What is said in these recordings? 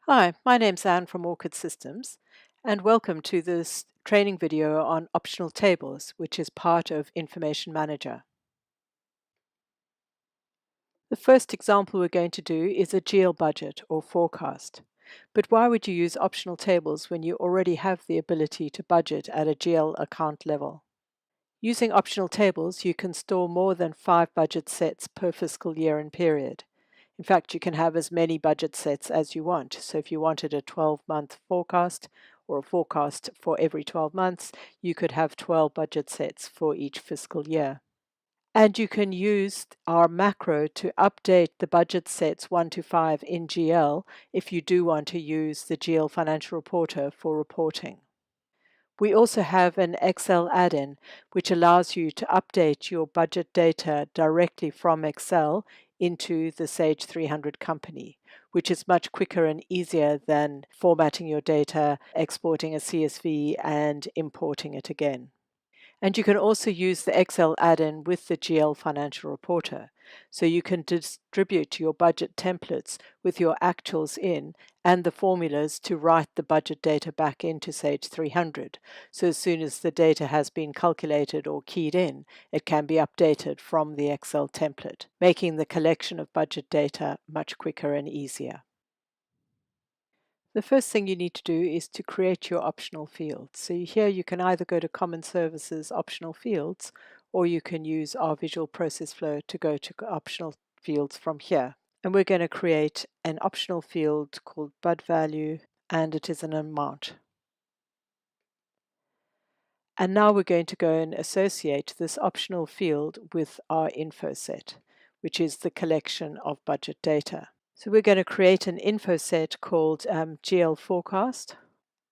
Hi, my name's Anne from Orchid Systems, and welcome to this training video on optional tables, which is part of Information Manager. The first example we're going to do is a GL budget or forecast. But why would you use optional tables when you already have the ability to budget at a GL account level? Using optional tables, you can store more than 5 budget sets per fiscal year and period. In fact, you can have as many budget sets as you want. So if you wanted a 12-month forecast or a forecast for every 12 months, you could have 12 budget sets for each fiscal year. And you can use our macro to update the budget sets 1 to 5 in GL if you do want to use the GL Financial Reporter for reporting. We also have an Excel add-in which allows you to update your budget data directly from Excel into the Sage 300 company, which is much quicker and easier than formatting your data, exporting a CSV, and importing it again. And you can also use the Excel add-in with the GL Financial Reporter. So you can distribute your budget templates with your actuals in and the formulas to write the budget data back into Sage 300. So as soon as the data has been calculated or keyed in, it can be updated from the Excel template, making the collection of budget data much quicker and easier. The first thing you need to do is to create your optional fields. So here you can either go to Common Services Optional Fields, or you can use our Visual Process Flow to go to optional fields from here. And we're going to create an optional field called Bud Value, and it is an amount. And now we're going to go and associate this optional field with our Infoset, which is the collection of budget data. So we're going to create an Infoset called GL Forecast.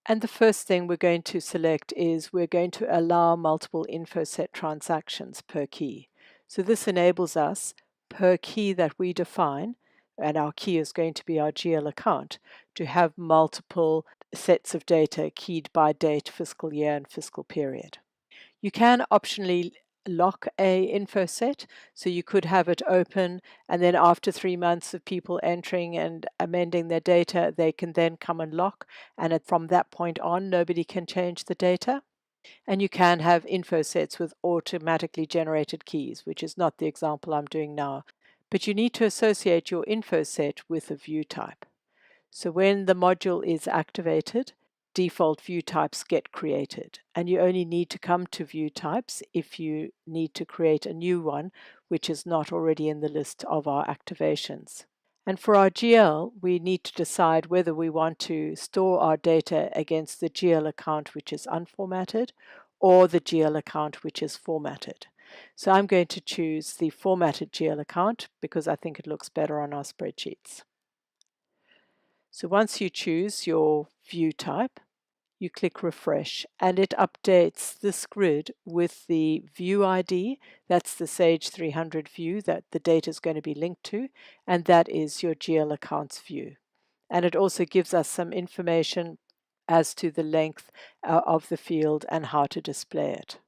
And the first thing we're going to select is we're going to allow multiple Infoset transactions per key. So this enables us, per key that we define, and our key is going to be our GL account, to have multiple sets of data keyed by date, fiscal year, and fiscal period. You can optionally lock a info set, so you could have it open, and then after 3 months of people entering and amending their data, they can then come and lock, and from that point on nobody can change the data. And you can have info sets with automatically generated keys, which is not the example I'm doing now, but you need to associate your info set with a view type. So when the module is activated, default view types get created, and you only need to come to view types if you need to create a new one which is not already in the list of our activations. And for our GL, we need to decide whether we want to store our data against the GL account which is unformatted or the GL account which is formatted. So I'm going to choose the formatted GL account because I think it looks better on our spreadsheets. So once you choose your view type, you click refresh and it updates this grid with the view ID. That's the Sage 300 view that the data is going to be linked to, and that is your GL accounts view. And it also gives us some information as to the length of the field and how to display it.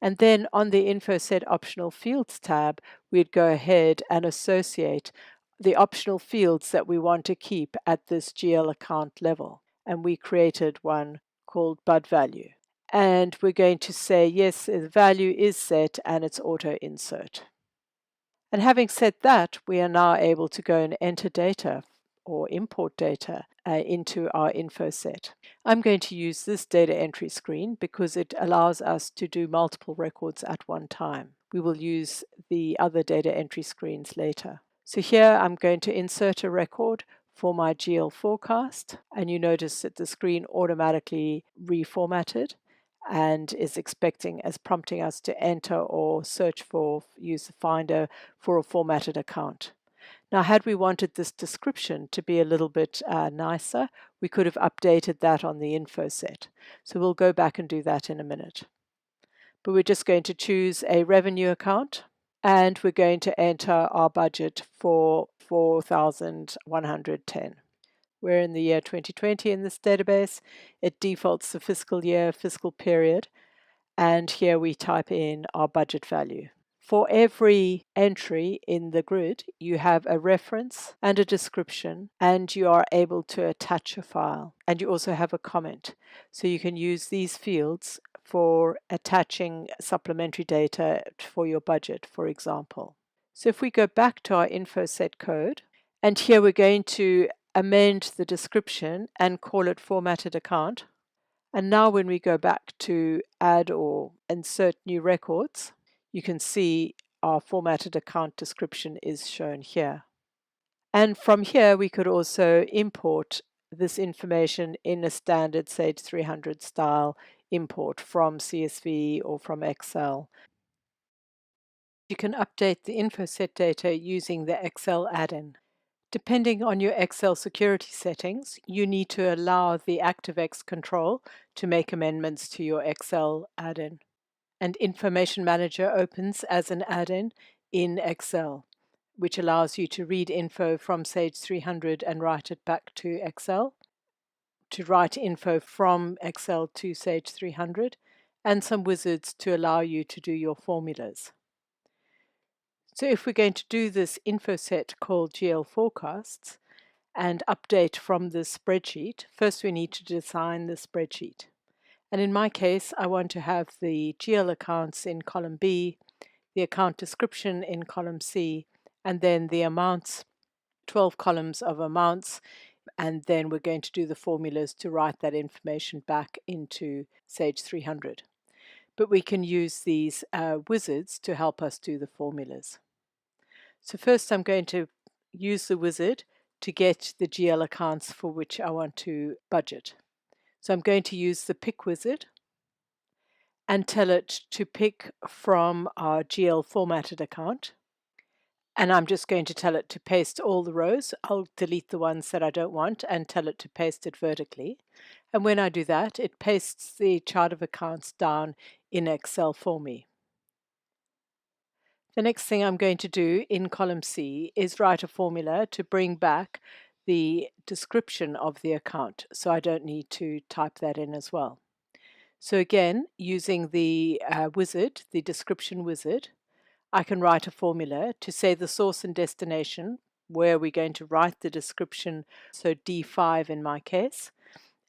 And then on the Infoset Optional Fields tab, we'd go ahead and associate the optional fields that we want to keep at this GL account level. And we created one called Bud Value. And we're going to say, yes, the value is set and it's auto insert. And having said that, we are now able to go and enter data or import data into our info set. I'm going to use this data entry screen because it allows us to do multiple records at one time. We will use the other data entry screens later. So here I'm going to insert a record for my GL forecast, and you notice that the screen automatically reformatted and is prompting us to enter or search for, use the finder for a formatted account. Now, had we wanted this description to be a little bit nicer, we could have updated that on the info set. So we'll go back and do that in a minute. But we're just going to choose a revenue account, and we're going to enter our budget for 4,110. We're in the year 2020 in this database. It defaults the fiscal year, fiscal period, and here we type in our budget value, For every entry in the grid, you have a reference and a description, and you are able to attach a file, and you also have a comment. So you can use these fields for attaching supplementary data for your budget, for example. So if we go back to our Infoset code, and here we're going to amend the description and call it formatted account. And now when we go back to add or insert new records, you can see our formatted account description is shown here. And from here, we could also import this information in a standard Sage 300 style import from CSV or from Excel. You can update the Infoset data using the Excel add-in. Depending on your Excel security settings, you need to allow the ActiveX control to make amendments to your Excel add-in. And Information Manager opens as an add-in in Excel, which allows you to read info from Sage 300 and write it back to Excel, to write info from Excel to Sage 300, and some wizards to allow you to do your formulas. So if we're going to do this Infoset called GL Forecasts and update from the spreadsheet, first we need to design the spreadsheet. And in my case, I want to have the GL accounts in column B, the account description in column C, and then the amounts, 12 columns of amounts, and then we're going to do the formulas to write that information back into Sage 300. But we can use these wizards to help us do the formulas. So first I'm going to use the wizard to get the GL accounts for which I want to budget. So I'm going to use the pick wizard and tell it to pick from our GL formatted account. And I'm just going to tell it to paste all the rows. I'll delete the ones that I don't want and tell it to paste it vertically. And when I do that, it pastes the chart of accounts down in Excel for me. The next thing I'm going to do in column C is write a formula to bring back the description of the account, so I don't need to type that in as well. So again, using the wizard, the description wizard, I can write a formula to say the source and destination, where we're going to write the description, so D5 in my case,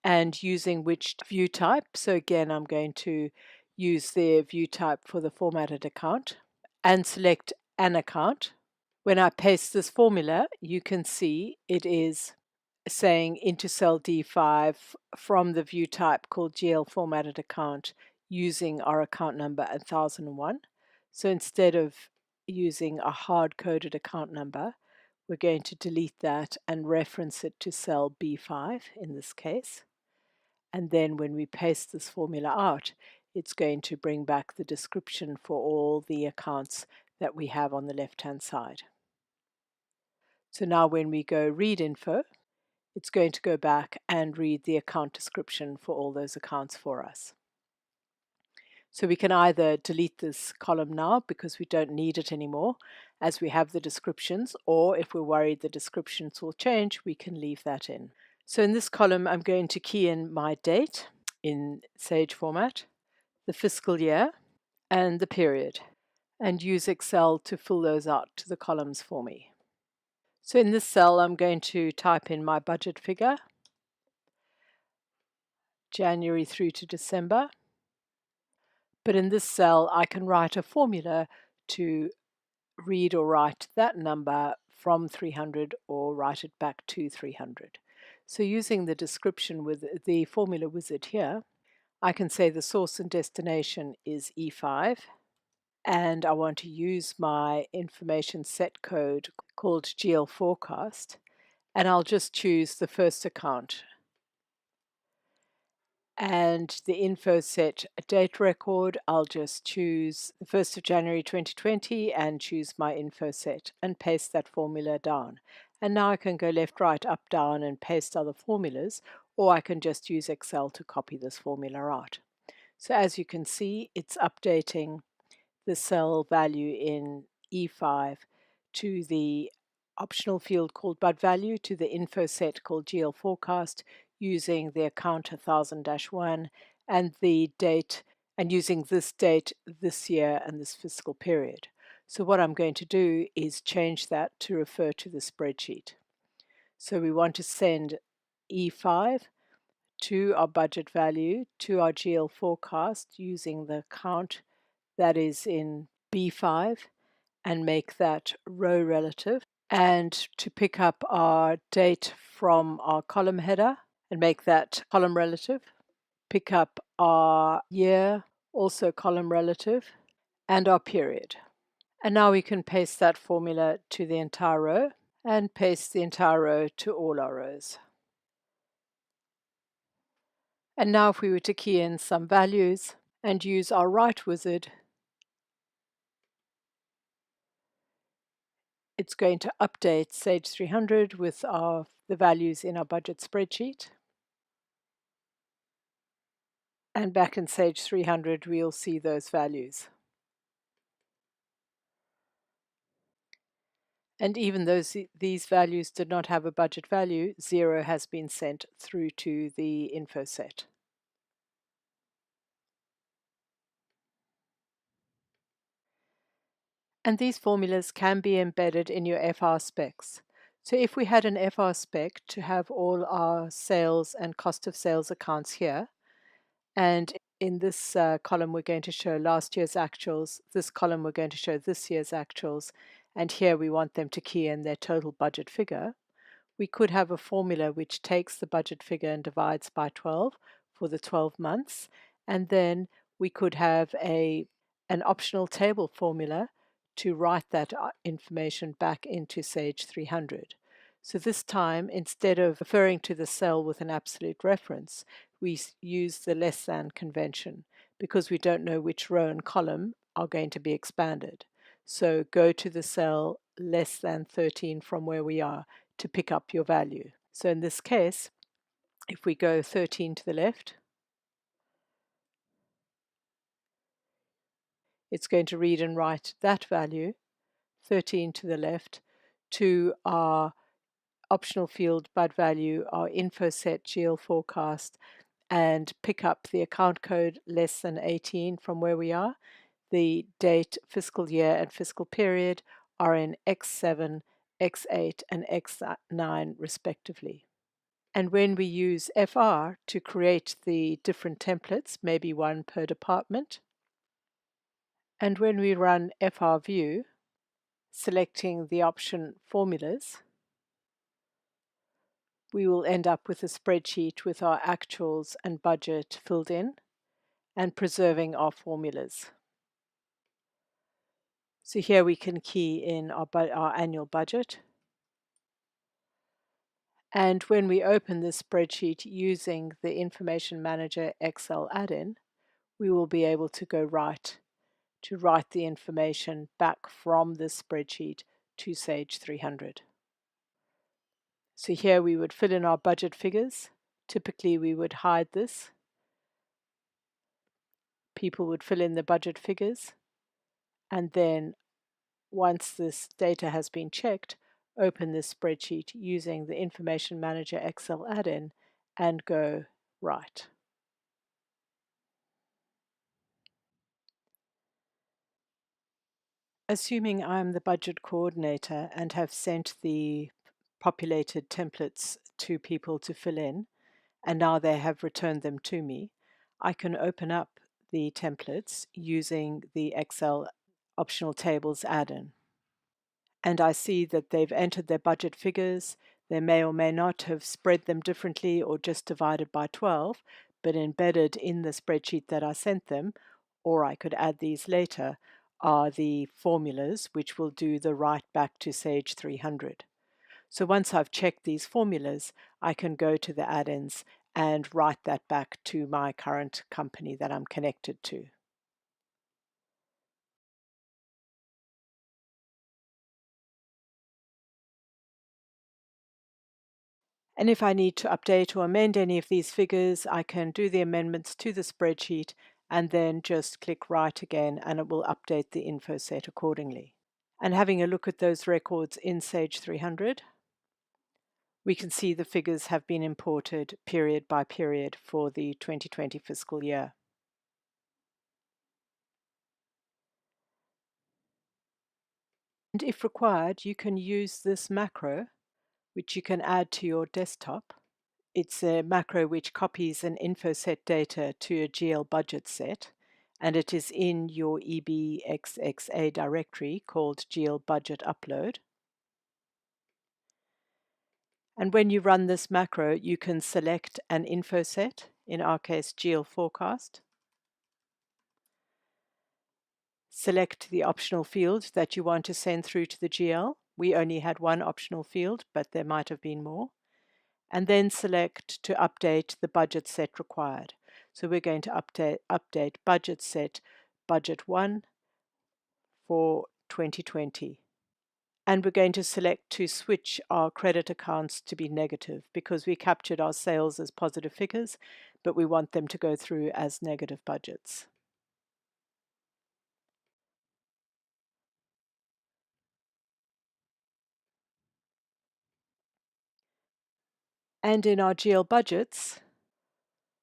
and using which view type. So again, I'm going to use the view type for the formatted account and select an account. When I paste this formula, you can see it is saying into cell D5 from the view type called GL formatted account using our account number 1001. So instead of using a hard-coded account number, we're going to delete that and reference it to cell B5 in this case. And then when we paste this formula out, it's going to bring back the description for all the accounts that we have on the left-hand side. So now when we go read info, it's going to go back and read the account description for all those accounts for us. So we can either delete this column now because we don't need it anymore as we have the descriptions, or if we're worried the descriptions will change, we can leave that in. So in this column, I'm going to key in my date in Sage format, the fiscal year, and the period, and use Excel to fill those out to the columns for me. So in this cell, I'm going to type in my budget figure, January through to December. But in this cell, I can write a formula to read or write that number from 300 or write it back to 300. So using the description with the formula wizard here, I can say the source and destination is E5, and I want to use my information set code called GL Forecast, and I'll just choose the first account. And the Infoset date record, I'll just choose the 1st of January 2020 and choose my Infoset and paste that formula down. And now I can go left, right, up, down and paste other formulas, or I can just use Excel to copy this formula out. So as you can see, it's updating the cell value in E5 to the optional field called bud value to the info set called GL forecast using the account 1000-1 and the date, and using this date, this year and this fiscal period. So what I'm going to do is change that to refer to the spreadsheet. So we want to send E5 to our budget value, to our GL forecast using the count that is in B5 and make that row relative. And to pick up our date from our column header and make that column relative. Pick up our year, also column relative, and our period. And now we can paste that formula to the entire row and paste the entire row to all our rows. And now if we were to key in some values and use our write wizard, it's going to update Sage 300 with the values in our budget spreadsheet. And back in Sage 300, we'll see those values. And even though these values did not have a budget value, 0 has been sent through to the Infoset. And these formulas can be embedded in your FR specs. So if we had an FR spec to have all our sales and cost of sales accounts here, and in this column we're going to show last year's actuals, this column we're going to show this year's actuals, and here we want them to key in their total budget figure, we could have a formula which takes the budget figure and divides by 12 for the 12 months, and then we could have an optional table formula to write that information back into Sage 300. So this time, instead of referring to the cell with an absolute reference, we use the less than convention because we don't know which row and column are going to be expanded. So go to the cell less than 13 from where we are to pick up your value. So in this case, if we go 13 to the left, it's going to read and write that value, 13 to the left, to our optional field bud value, our Infoset GL forecast, and pick up the account code less than 18 from where we are. The date, fiscal year, and fiscal period are in X7, X8, and X9 respectively. And when we use FR to create the different templates, maybe one per department, and when we run FR view, selecting the option formulas, we will end up with a spreadsheet with our actuals and budget filled in and preserving our formulas. So here we can key in our annual budget. And when we open this spreadsheet using the Information Manager Excel add-in, we will be able to go write the information back from this spreadsheet to Sage 300. So here we would fill in our budget figures. Typically we would hide this. People would fill in the budget figures, and then once this data has been checked, open this spreadsheet using the Information Manager Excel add-in and go write. Assuming I'm the budget coordinator and have sent the populated templates to people to fill in, and now they have returned them to me, I can open up the templates using the Excel optional tables add-in. And I see that they've entered their budget figures. They may or may not have spread them differently or just divided by 12, but embedded in the spreadsheet that I sent them, or I could add these later, are the formulas which will do the write back to Sage 300. So once I've checked these formulas, I can go to the add-ins and write that back to my current company that I'm connected to. And if I need to update or amend any of these figures, I can do the amendments to the spreadsheet and then just click Write again, and it will update the info set accordingly. And having a look at those records in Sage 300, we can see the figures have been imported period by period for the 2020 fiscal year. And if required, you can use this macro, which you can add to your desktop. It's a macro which copies an InfoSet data to a GL budget set, and it is in your EBXXA directory called GL budget upload. And when you run this macro, you can select an InfoSet, in our case GL forecast. Select the optional field that you want to send through to the GL. We only had one optional field, but there might have been more. And then select to update the budget set required. So we're going to update budget set budget 1 for 2020. And we're going to select to switch our credit accounts to be negative because we captured our sales as positive figures, but we want them to go through as negative budgets. And in our GL budgets,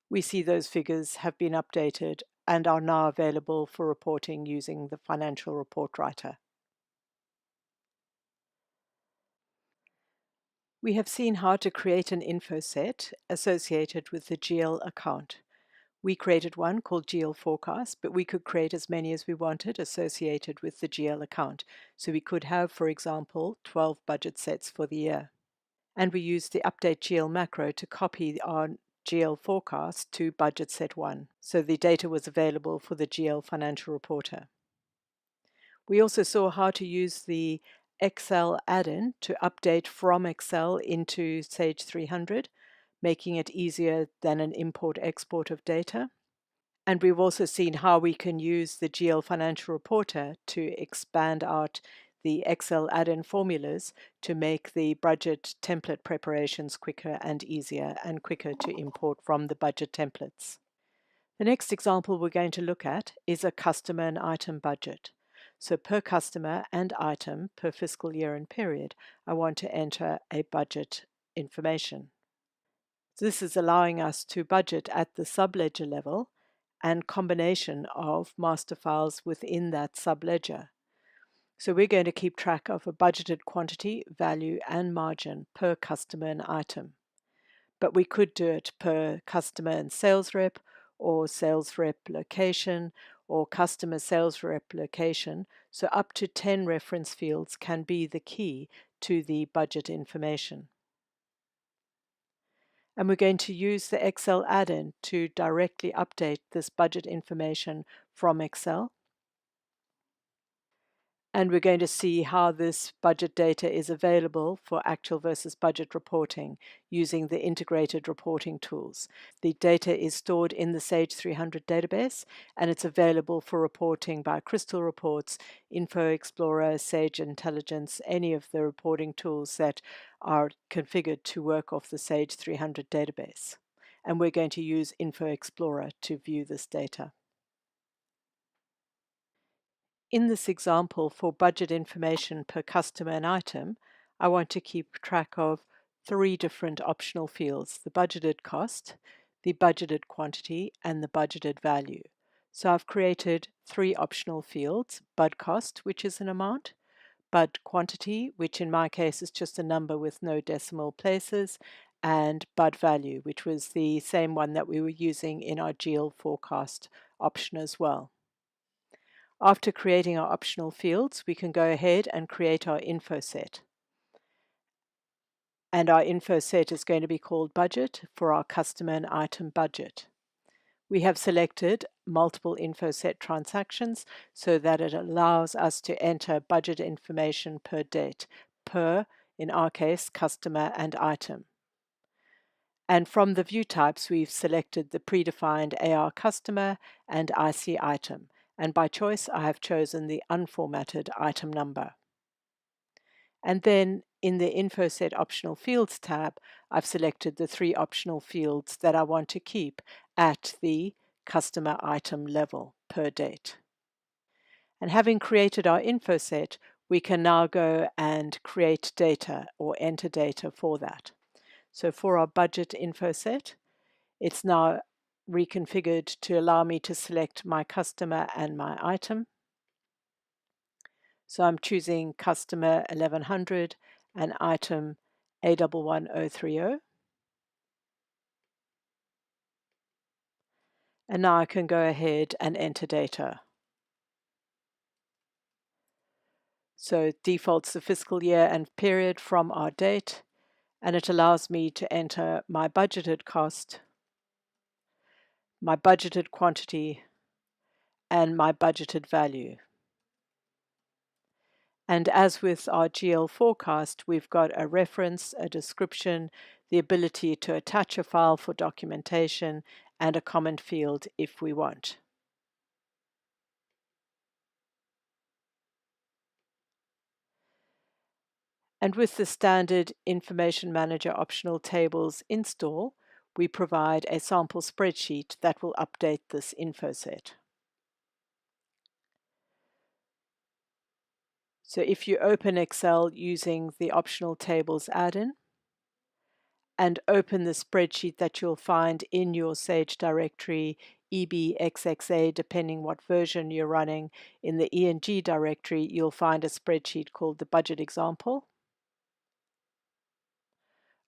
we see those figures have been updated and are now available for reporting using the financial report writer. We have seen how to create an info set associated with the GL account. We created one called GL Forecast, but we could create as many as we wanted associated with the GL account. So we could have, for example, 12 budget sets for the year. And we used the update GL macro to copy our GL forecast to budget set 1. So the data was available for the GL financial reporter. We also saw how to use the Excel add-in to update from Excel into Sage 300, making it easier than an import-export of data. And we've also seen how we can use the GL Financial Reporter to expand out the Excel add-in formulas to make the budget template preparations quicker and easier and quicker to import from the budget templates. The next example we're going to look at is a customer and item budget. So per customer and item per fiscal year and period, I want to enter a budget information. So this is allowing us to budget at the subledger level and combination of master files within that subledger. So we're going to keep track of a budgeted quantity, value, and margin per customer and item. But we could do it per customer and sales rep, or sales rep location, or customer sales rep location. So up to 10 reference fields can be the key to the budget information. And we're going to use the Excel add-in to directly update this budget information from Excel. And we're going to see how this budget data is available for actual versus budget reporting using the integrated reporting tools. The data is stored in the Sage 300 database, and it's available for reporting by Crystal Reports, InfoExplorer, Sage Intelligence, any of the reporting tools that are configured to work off the Sage 300 database. And we're going to use InfoExplorer to view this data. In this example for budget information per customer and item, I want to keep track of 3 different optional fields: the budgeted cost, the budgeted quantity, and the budgeted value. So I've created 3 optional fields: bud cost, which is an amount, bud quantity, which in my case is just a number with no decimal places, and bud value, which was the same one that we were using in our GL forecast option as well. After creating our optional fields, we can go ahead and create our info set. And our info set is going to be called budget for our customer and item budget. We have selected multiple info set transactions so that it allows us to enter budget information per date, per, in our case, customer and item. And from the view types, we've selected the predefined AR customer and IC item. And by choice, I have chosen the unformatted item number. And then in the InfoSet Optional Fields tab, I've selected the 3 optional fields that I want to keep at the customer item level per date. And having created our InfoSet, we can now go and create data or enter data for that. So for our budget InfoSet, it's now reconfigured to allow me to select my customer and my item. So I'm choosing customer 1100 and item A11030. And now I can go ahead and enter data. So it defaults the fiscal year and period from our date, and it allows me to enter my budgeted cost, my budgeted quantity, and my budgeted value. And as with our GL forecast, we've got a reference, a description, the ability to attach a file for documentation, and a comment field if we want. And with the standard Information Manager optional tables install, we provide a sample spreadsheet that will update this info set. So if you open Excel using the optional tables add-in and open the spreadsheet that you'll find in your Sage directory, EBXXA, depending what version you're running, in the ENG directory, you'll find a spreadsheet called the budget example.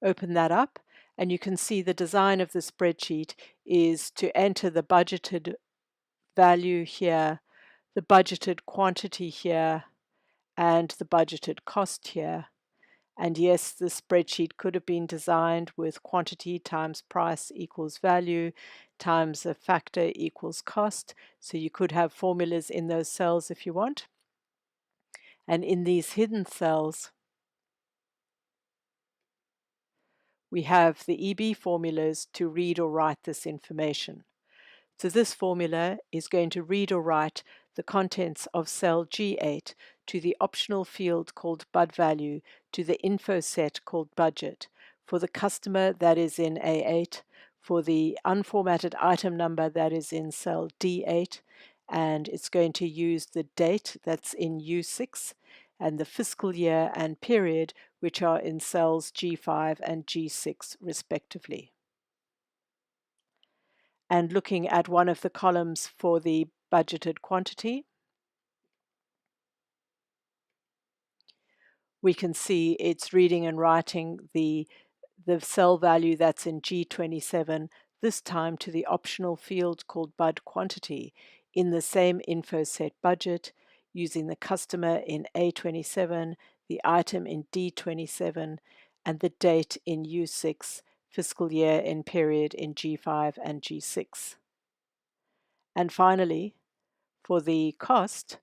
Open that up, and you can see the design of the spreadsheet is to enter the budgeted value here, the budgeted quantity here, and the budgeted cost here. And yes, the spreadsheet could have been designed with quantity times price equals value times a factor equals cost. So you could have formulas in those cells if you want. And in these hidden cells, we have the EB formulas to read or write this information. So this formula is going to read or write the contents of cell G8 to the optional field called bud value to the info set called budget. For the customer, that is in A8. For the unformatted item number, that is in cell D8. And it's going to use the date that's in U6 and the fiscal year and period, which are in cells G5 and G6 respectively. And looking at one of the columns for the budgeted quantity, we can see it's reading and writing the cell value that's in G27, this time to the optional field called bud quantity in the same info set budget, using the customer in A27, the item in D27, and the date in U6, fiscal year in period in G5 and G6. And finally, for the cost,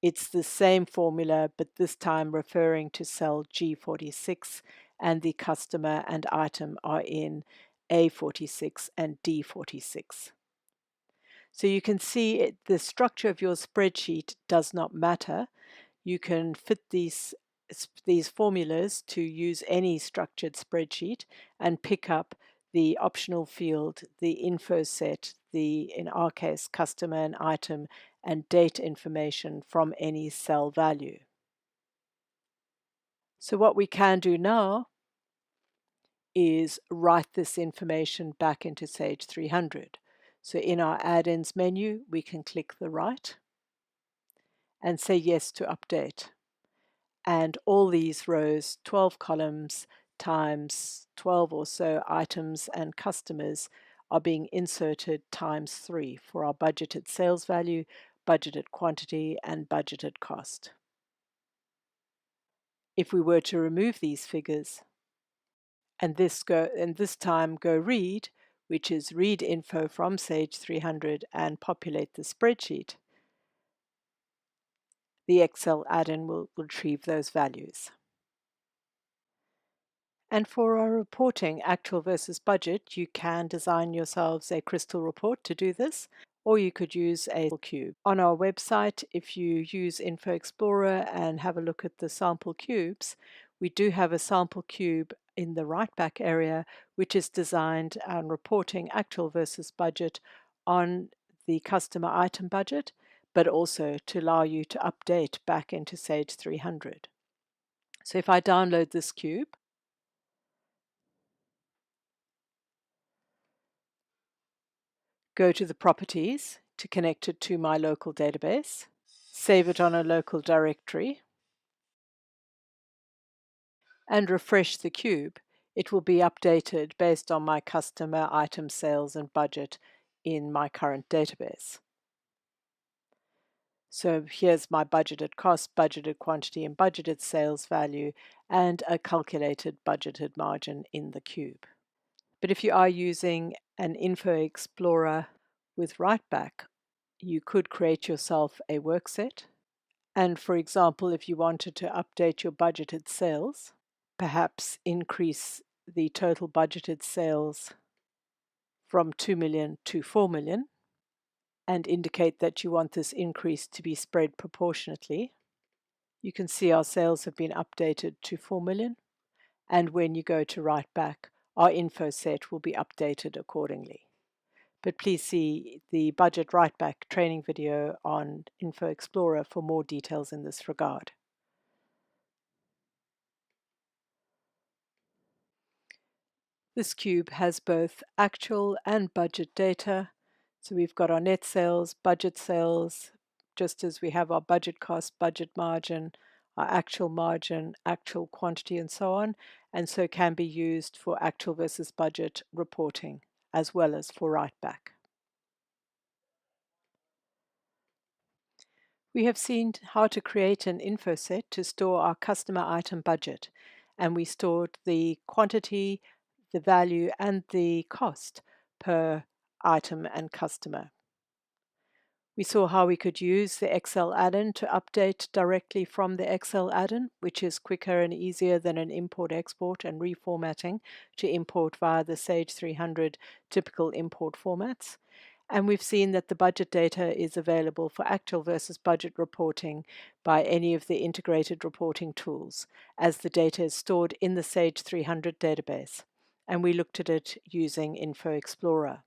it's the same formula, but this time referring to cell G46, and the customer and item are in A46 and D46. So you can see the structure of your spreadsheet does not matter. You can fit these formulas to use any structured spreadsheet and pick up the optional field, the info set, in our case, customer and item, and date information from any cell value. So what we can do now is write this information back into Sage 300. So in our add-ins menu, we can click the write and say yes to update. And all these rows, 12 columns times 12 or so items and customers, are being inserted times 3 for our budgeted sales value, budgeted quantity, and budgeted cost. If we were to remove these figures and this time go read, which is read info from Sage 300 and populate the spreadsheet, the Excel add-in will retrieve those values. And for our reporting, actual versus budget, you can design yourselves a crystal report to do this, or you could use a cube. On our website, if you use InfoExplorer and have a look at the sample cubes, we do have a sample cube in the right back area, which is designed on reporting actual versus budget on the customer item budget, but also to allow you to update back into Sage 300. So if I download this cube, go to the properties to connect it to my local database, save it on a local directory, and refresh the cube, it will be updated based on my customer, item, sales, and budget in my current database. So here's my budgeted cost, budgeted quantity, and budgeted sales value, and a calculated budgeted margin in the cube. But if you are using an InfoExplorer with writeback, you could create yourself a workset. And for example, if you wanted to update your budgeted sales, perhaps increase the total budgeted sales from 2 million to 4 million, and indicate that you want this increase to be spread proportionately, you can see our sales have been updated to 4 million. And when you go to write back, our info set will be updated accordingly. But please see the budget writeback training video on InfoExplorer for more details in this regard. This cube has both actual and budget data. So we've got our net sales, budget sales, just as we have our budget cost, budget margin, our actual margin, actual quantity, and so on, and so can be used for actual versus budget reporting as well as for writeback. We have seen how to create an info set to store our customer item budget, and we stored the quantity, the value, and the cost per item and customer. We saw how we could use the Excel add-in to update directly from the Excel add-in, which is quicker and easier than an import-export and reformatting to import via the Sage 300 typical import formats. And we've seen that the budget data is available for actual versus budget reporting by any of the integrated reporting tools, as the data is stored in the Sage 300 database. And we looked at it using InfoExplorer.